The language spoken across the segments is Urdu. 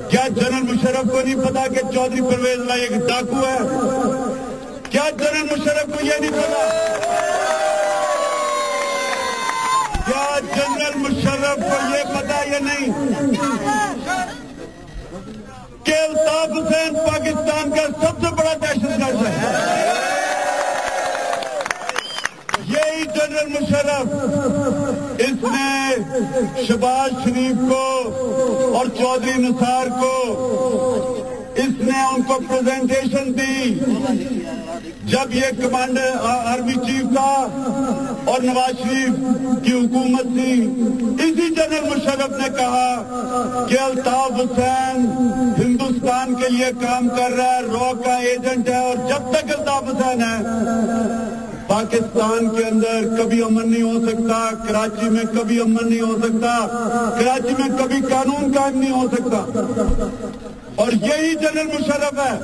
کیا جنرل مشرف کو نہیں پتا کہ چودھری پرویز لائی ایک ڈاکو ہے؟ کیا جنرل مشرف کو یہ نہیں پتا؟ کیا جنرل مشرف کو یہ پتا یا نہیں کہ الطاف حسین پاکستان کا سب سے بڑا دہشت گرد ہے؟ یہی جنرل مشرف اس نے شہباز شریف کو اور چودھری نثار کو اس نے ان کو پریزنٹیشن دی جب یہ کمانڈر آرمی چیف تھا اور نواز شریف کی حکومت تھی. اسی جنرل مشرف نے کہا کہ الطاف حسین ہندوستان کے لیے کام کر رہا ہے, رو کا ایجنٹ ہے, اور جب تک الطاف حسین ہے پاکستان کے اندر کبھی امن نہیں ہو سکتا, کراچی میں کبھی امن نہیں ہو سکتا, کراچی میں کبھی قانون قائم نہیں ہو سکتا. اور یہی جنرل مشرف ہے,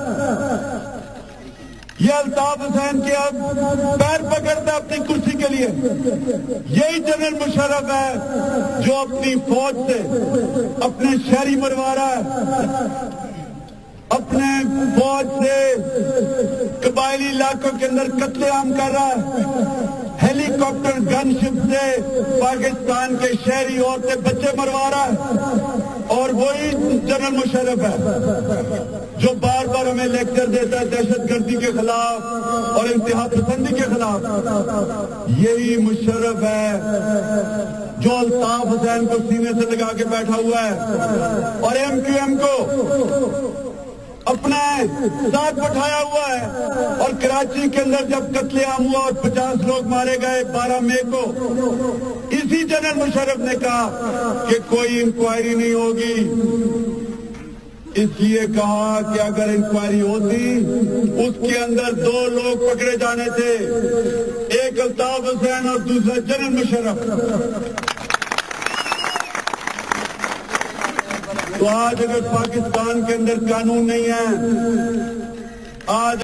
یہ الطاف حسین کے اب پیر پکڑتا ہے اپنی کرسی کے لیے. یہی جنرل مشرف ہے جو اپنی فوج سے اپنے شہری مروا رہا ہے, اپنے فوج سے قبائلی علاقوں کے اندر قتل عام کر رہا ہے, ہیلی کاپٹر گن شپ سے پاکستان کے شہری عورتیں بچے مروا رہا ہے. اور وہی جنرل مشرف ہے جو بار بار ہمیں لیکچر دیتا ہے دہشت گردی کے خلاف اور انتہا پسندی کے خلاف. یہی مشرف ہے جو الطاف حسین کو سینے سے لگا کے بیٹھا ہوا ہے اور ایم کیو ایم کو اپنے ساتھ بٹھایا ہوا ہے. اور کراچی کے اندر جب قتل عام ہوا اور 50 لوگ مارے گئے 12 مئی کو, اسی جنرل مشرف نے کہا کہ کوئی انکوائری نہیں ہوگی. اس لیے کہا کہ اگر انکوائری ہوتی اس کے اندر 2 لوگ پکڑے جانے تھے, ایک الطاف حسین اور دوسرا جنرل مشرف. تو آج اگر پاکستان کے اندر قانون نہیں ہے, آج